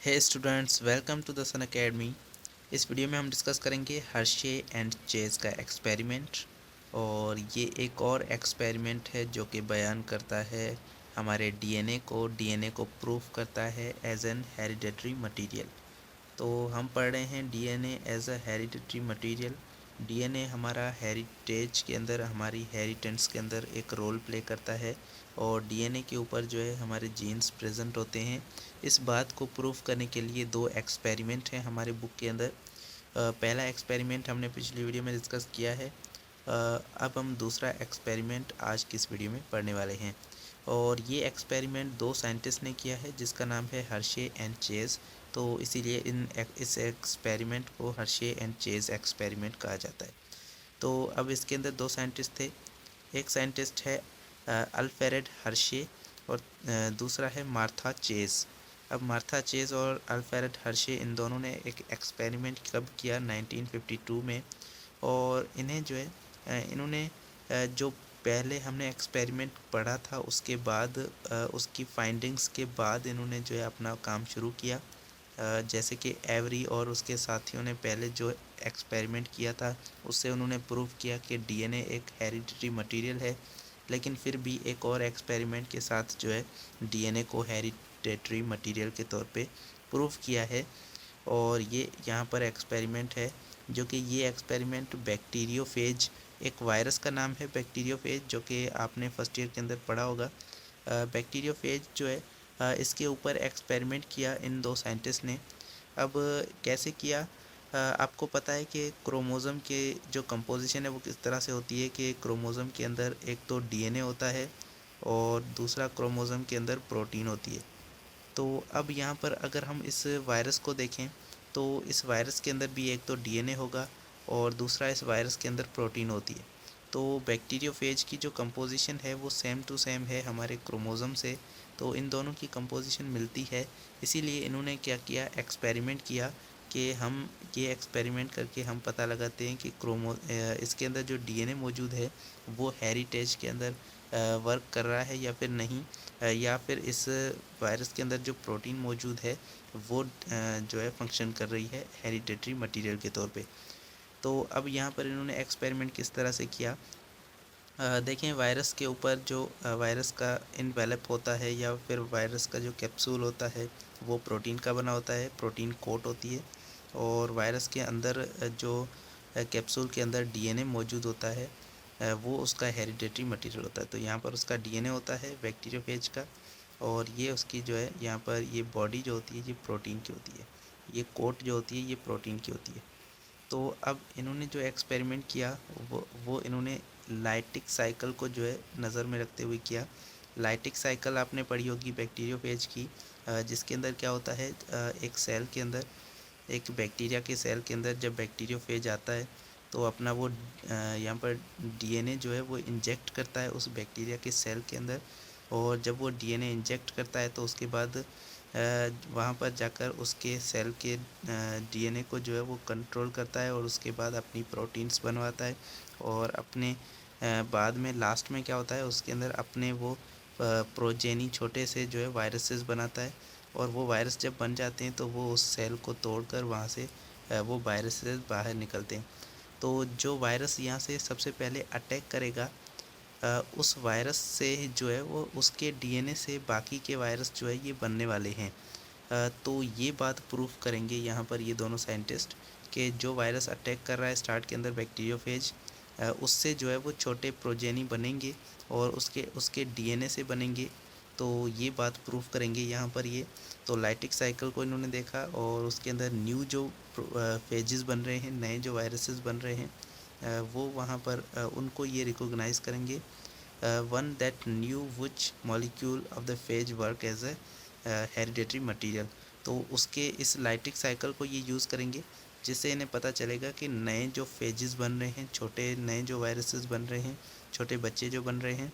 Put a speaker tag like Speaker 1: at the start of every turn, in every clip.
Speaker 1: Hey students, welcome to the Sun Academy. इस video में हम डिस्कस करेंगे हर्शे एंड चेज का एक्सपेरिमेंट। और ये एक और एक्सपेरिमेंट है जो कि बयान करता है हमारे डीएनए को प्रूफ करता है एज एन हेरिडेटरी मटेरियल। तो हम पढ़ रहे हैं DNA as a hereditary material. DNA हमारा हेरिटेज के अंदर, हमारी हेरिटेंस के अंदर एक रोल प्ले करता है और डीएनए के ऊपर जो है हमारे जीन्स प्रेजेंट होते हैं। इस बात को प्रूफ करने के लिए दो एक्सपेरिमेंट हैं हमारे बुक के अंदर। पहला एक्सपेरिमेंट हमने पिछली वीडियो में डिस्कस किया है। अब हम दूसरा एक्सपेरिमेंट आज की इस वीडियो में पढ़ने वाले हैं। और ये एक्सपेरिमेंट दो साइंटिस्ट ने किया है जिसका नाम है हर्शे एंड चेज। तो इसीलिए इस एक्सपेरिमेंट को हर्शे एंड चेज एक्सपेरिमेंट कहा जाता है। तो अब इसके अंदर दो साइंटिस्ट थे। एक साइंटिस्ट है अल्फ्रेड हर्शे और दूसरा है मार्था चेज। अब मार्था चेज और अल्फ्रेड हर्शे इन दोनों ने एक एक्सपेरिमेंट कब किया, 1952 में। और इन्हें जो है इन्होंने जो पहले हमने एक्सपेरिमेंट पढ़ा था उसके बाद उसकी फाइंडिंग्स के बाद इन्होंने जो है अपना काम शुरू किया। जैसे कि एवरी और उसके साथियों ने पहले जो एक्सपेरिमेंट किया था उससे उन्होंने प्रूव किया कि डीएनए एक हेरिडिटरी मटेरियल है। लेकिन फिर भी एक और एक्सपेरिमेंट के साथ जो है डीएनए को हेरिडिटरी मटेरियल के तौर पे प्रूव किया है। और ये यहाँ पर एक्सपेरिमेंट है जो कि ये एक्सपेरिमेंट बैक्टीरियोफेज, एक वायरस का नाम है बैक्टीरियोफेज, जो कि आपने फर्स्ट ईयर के अंदर पढ़ा होगा। बैक्टीरियोफेज जो है इसके ऊपर एक्सपेरिमेंट किया इन दो साइंटिस्ट ने। अब कैसे किया, आपको पता है कि क्रोमोज़ोम के जो कंपोजिशन है वो किस तरह से होती है कि क्रोमोज़ोम के अंदर एक तो डीएनए होता है और दूसरा क्रोमोज़ोम के अंदर प्रोटीन होती है। तो अब यहाँ पर अगर हम इस वायरस को देखें तो इस वायरस के अंदर भी एक तो डीएनए होगा और दूसरा इस वायरस के अंदर प्रोटीन होती है। तो बैक्टीरियोफेज की जो कंपोजिशन है वो सेम टू सेम है हमारे क्रोमोज़ोम से। तो इन दोनों की कंपोजिशन मिलती है। इसीलिए इन्होंने क्या किया, एक्सपेरिमेंट किया कि हम ये एक्सपेरिमेंट करके हम पता लगाते हैं कि इसके अंदर जो डीएनए मौजूद है वो हेरिटेज के अंदर वर्क कर रहा है या फिर नहीं। या फिर इस वायरस के अंदर जो प्रोटीन मौजूद है वो जो है फंक्शन कर रही है हेरिडेटरी मटेरियल के तौर पे। तो अब यहाँ पर इन्होंने एक्सपेरिमेंट किस तरह से किया, देखें वायरस के ऊपर जो वायरस का इन्वेलप होता है या फिर वायरस का जो कैप्सूल होता है वो प्रोटीन का बना होता है, प्रोटीन कोट होती है। और वायरस के अंदर जो कैप्सूल के अंदर डीएनए मौजूद होता है वो उसका हेरिडेटरी मटेरियल होता है। तो यहाँ पर उसका डीएनए होता है बैक्टीरियोफेज का, और ये उसकी जो है यहाँ पर ये बॉडी जो होती है ये प्रोटीन की होती है, ये कोट जो होती है ये प्रोटीन की होती है। तो अब इन्होंने जो एक्सपेरिमेंट किया वो इन्होंने लाइटिक साइकिल को जो है नज़र में रखते हुए किया। लाइटिक साइकिल आपने पढ़ी होगी बैक्टीरियोफेज की, जिसके अंदर क्या होता है, एक सेल के अंदर, एक बैक्टीरिया के सेल के अंदर जब बैक्टीरियोफेज आता है तो अपना वो यहाँ पर डीएनए जो है वो इंजेक्ट करता है उस बैक्टीरिया के सेल के अंदर। और जब वो डीएनए इंजेक्ट करता है तो उसके बाद वहाँ पर जाकर उसके सेल के डीएनए को जो है वो कंट्रोल करता है और उसके बाद अपनी प्रोटीन्स बनवाता है। और अपने बाद में लास्ट में क्या होता है, उसके अंदर अपने वो प्रोजेनी छोटे से जो है वायरसेस बनाता है। और वो वायरस जब बन जाते हैं तो वो उस सेल को तोड़कर वहाँ से वो वायरसेस बाहर निकलते हैं। तो जो वायरस यहाँ से सबसे पहले अटैक करेगा उस वायरस से जो है वो उसके डीएनए से बाकी के वायरस जो है ये बनने वाले हैं। तो ये बात प्रूफ करेंगे यहाँ पर ये दोनों साइंटिस्ट कि जो वायरस अटैक कर रहा है स्टार्ट के अंदर बैक्टीरियोफेज, उससे जो है वो छोटे प्रोजेनी बनेंगे और उसके उसके डीएनए से बनेंगे। तो ये बात प्रूफ करेंगे यहाँ पर ये। तो लाइटिक साइकिल को इन्होंने देखा और उसके अंदर न्यू जो फेजेस बन रहे हैं, नए जो वायरसेस बन रहे हैं वो वहाँ पर उनको ये रिकॉग्नाइज़ करेंगे। One that new which molecule of the phage work as a hereditary material. तो उसके इस लाइटिक साइकिल को ये यूज़ करेंगे जिससे इन्हें पता चलेगा कि नए जो फेजेस बन रहे हैं, छोटे नए जो वायरसेस बन रहे हैं, छोटे बच्चे जो बन रहे हैं,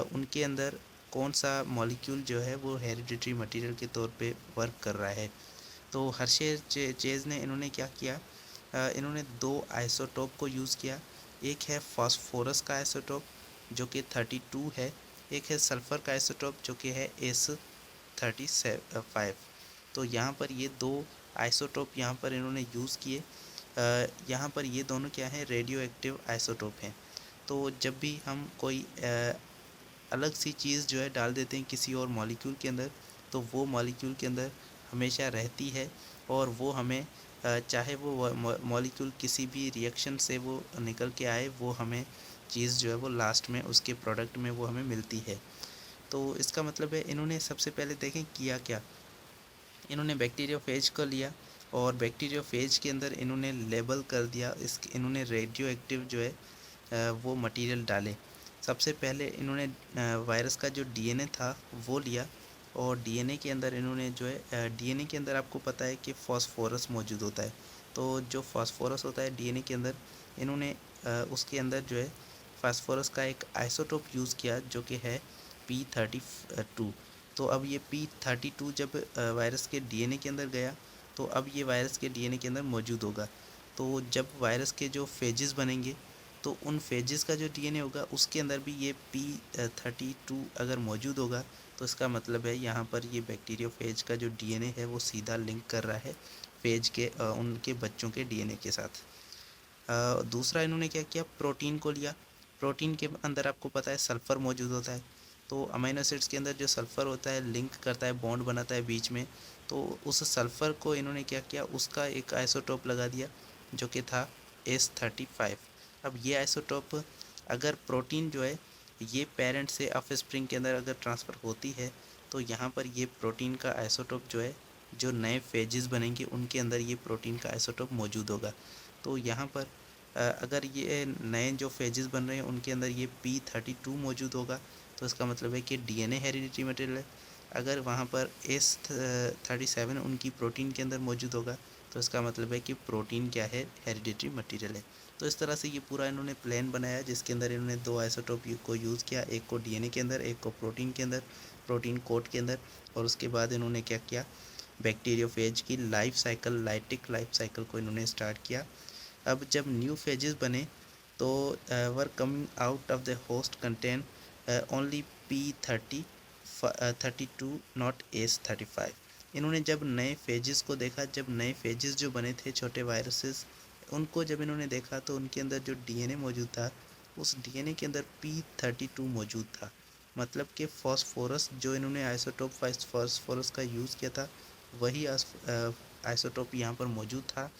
Speaker 1: उनके अंदर कौन सा मॉलिक्यूल जो है वो हेरिडिटरी मटेरियल के तौर पे वर्क कर रहा है। तो हर्शे चेज़ ने इन्होंने क्या किया, इन्होंने दो आइसोटोप को यूज़ किया। एक है फास्फोरस का आइसोटोप जो कि 32 है, एक है सल्फ़र का आइसोटोप जो कि है S 35। तो यहाँ पर ये दो आइसोटोप यहाँ पर इन्होंने यूज़ किए। यहाँ पर ये दोनों क्या हैं, रेडियो एक्टिव आइसोटोप हैं। तो जब भी हम कोई अलग सी चीज़ जो है डाल देते हैं किसी और मॉलिक्यूल के अंदर, तो वो मॉलिक्यूल के अंदर हमेशा रहती है और वो हमें चाहे वो मॉलिक्यूल किसी भी रिएक्शन से वो निकल के आए, वो हमें चीज़ जो है वो लास्ट में उसके प्रोडक्ट में वो हमें मिलती है। तो इसका मतलब है इन्होंने सबसे पहले देखें किया क्या, इन्होंने बैक्टीरियोफेज को लिया और बैक्टीरियोफेज के अंदर इन्होंने लेबल कर दिया, इन्होंने रेडियो एक्टिव जो है वो मटेरियल डाले। सबसे पहले इन्होंने वायरस का जो डीएनए था वो लिया और डीएनए के अंदर इन्होंने जो है डीएनए के अंदर आपको पता है कि फॉस्फोरस मौजूद होता है। तो जो फॉस्फोरस होता है डीएनए के अंदर, इन्होंने उसके अंदर जो है फास्फोरस का एक आइसोटोप यूज़ किया जो कि है P32। तो अब ये P32 जब वायरस के डीएनए के अंदर गया तो अब ये वायरस के डीएनए के अंदर मौजूद होगा। तो जब वायरस के जो फेजेस बनेंगे तो उन फेजेस का जो डीएनए होगा उसके अंदर भी ये P32 अगर मौजूद होगा, तो इसका मतलब है यहाँ पर ये बैक्टीरियोफेज का जो डीएनए है वो सीधा लिंक कर रहा है फेज के उनके बच्चों के डीएनए के साथ। दूसरा इन्होंने क्या किया, प्रोटीन को लिया। प्रोटीन के अंदर आपको पता है सल्फ़र मौजूद होता है। तो अमीनो एसिड्स के अंदर जो सल्फ़र होता है लिंक करता है, बॉन्ड बनाता है बीच में। तो उस सल्फ़र को इन्होंने क्या किया, उसका एक आइसोटोप लगा दिया जो कि था S35। अब ये आइसोटोप अगर प्रोटीन जो है ये पेरेंट से ऑफस्प्रिंग के अंदर अगर ट्रांसफ़र होती है तो यहाँ पर ये प्रोटीन का आइसोटोप जो है, जो नए फेजेस बनेंगे उनके अंदर ये प्रोटीन का आइसोटोप मौजूद होगा। तो यहाँ पर अगर ये नए जो फेजेस बन रहे हैं उनके अंदर ये P32 मौजूद होगा, तो इसका मतलब है कि डीएनए हेरिडिटरी मटेरियल है। अगर वहाँ पर S37 उनकी प्रोटीन के अंदर मौजूद होगा, तो इसका मतलब है कि प्रोटीन क्या है, हेरिडिटरी मटेरियल है। तो इस तरह से ये पूरा इन्होंने प्लान बनाया जिसके अंदर इन्होंने दो आइसोटोप को यूज़ किया, एक को डीएनए के अंदर, एक को प्रोटीन के अंदर, प्रोटीन कोट के अंदर। और उसके बाद इन्होंने क्या किया, बैक्टीरियोफेज की life cycle, lytic life cycle को इन्होंने स्टार्ट किया। अब जब न्यू फेजेस बने तो were coming out of the host contain only P32 not S35। इन्होंने जब नए फेजेस को देखा, जब नए फेजेस जो बने थे छोटे वायरसेस, उनको जब इन्होंने देखा तो उनके अंदर जो डीएनए मौजूद था उस डीएनए के अंदर P32 मौजूद था। मतलब कि फॉस्फोरस जो इन्होंने आइसोटोप फॉस्फोरस का यूज़ किया था वही आइसोटोप यहाँ पर मौजूद था,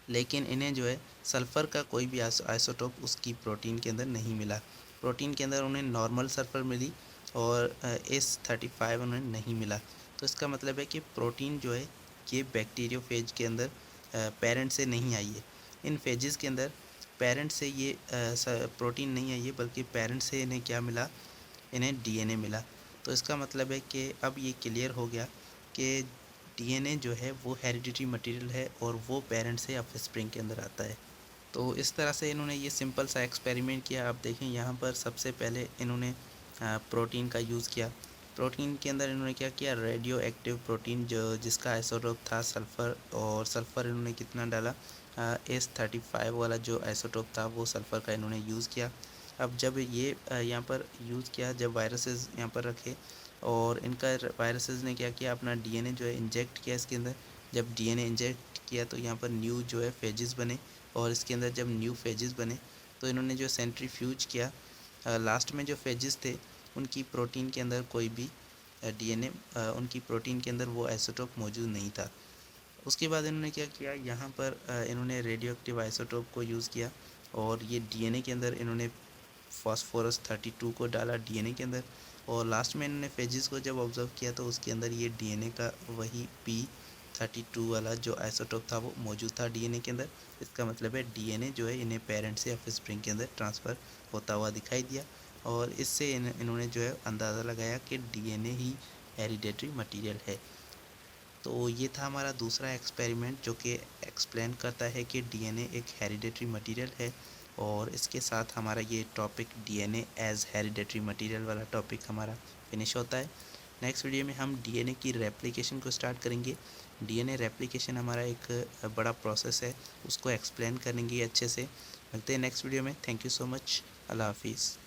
Speaker 1: लेकिन इन्हें जो है सल्फ़र का कोई भी आइसोटोप उसकी प्रोटीन के अंदर नहीं मिला। प्रोटीन के अंदर उन्हें नॉर्मल सल्फ़र मिली और S35 उन्हें नहीं मिला। तो इसका मतलब है कि प्रोटीन जो है ये बैक्टीरियोफेज के अंदर पेरेंट से नहीं आई है। इन फेजेस के अंदर पेरेंट से ये प्रोटीन नहीं आई है, बल्कि पेरेंट से इन्हें क्या मिला, इन्हें डीएनए मिला। तो इसका मतलब है कि अब ये क्लियर हो गया कि डीएनए जो है वो हेरिडिटरी मटेरियल है और वो पेरेंट से ऑफस्प्रिंग के अंदर आता है। तो इस तरह से इन्होंने ये सिंपल सा एक्सपेरिमेंट किया। आप देखें यहाँ पर सबसे पहले इन्होंने प्रोटीन का यूज़ किया। प्रोटीन के अंदर इन्होंने क्या किया, रेडियो एक्टिव प्रोटीन जो जिसका आइसोटोप था सल्फ़र, और सल्फ़र इन्होंने कितना डाला, S35 वाला जो आइसोटोप था वो सल्फ़र का इन्होंने यूज़ किया। अब जब ये यहाँ पर यूज़ किया, जब वायरसेस यहाँ पर रखे और इनका वायरसेस ने क्या किया, अपना डीएनए जो है इंजेक्ट किया इसके अंदर। जब डीएनए इंजेक्ट किया तो यहाँ पर न्यू जो है फेजेस बने, और इसके अंदर जब न्यू फेजेस बने तो इन्होंने जो सेंट्रीफ्यूज किया, लास्ट में जो फेजेस थे उनकी प्रोटीन के अंदर कोई भी डीएनए, उनकी प्रोटीन के अंदर वो आइसोटोप मौजूद नहीं था। उसके बाद इन्होंने क्या किया, यहाँ पर इन्होंने रेडियो एक्टिव आइसोटोप को यूज़ किया और ये डीएनए के अंदर इन्होंने फॉस्फोरस 32 को डाला डीएनए के अंदर, और लास्ट में इन्होंने फेजेस को जब ऑब्जर्व किया तो उसके अंदर ये डीएनए का वही P32 वाला जो आइसोटोप था वो मौजूद था डीएनए के अंदर। इसका मतलब है डीएनए जो है इन्हें पेरेंट से ऑफस्प्रिंग के अंदर ट्रांसफ़र होता हुआ दिखाई दिया, और इससे इन्होंने जो है अंदाज़ा लगाया कि डीएनए ही हेरिडेटरी मटेरियल है। तो ये था हमारा दूसरा एक्सपेरिमेंट जो कि एक्सप्लेन करता है कि डीएनए एक हेरिडेटरी मटेरियल है, और इसके साथ हमारा ये topic DNA as hereditary material वाला टॉपिक हमारा फिनिश होता है। नेक्स्ट वीडियो में हम डीएनए की रेप्लिकेशन को स्टार्ट करेंगे। डीएनए रेप्लिकेशन हमारा एक बड़ा प्रोसेस है, उसको एक्सप्लेन करेंगे अच्छे से। मिलते हैं नेक्स्ट वीडियो में। Thank you so much. अल्लाह हाफिज़।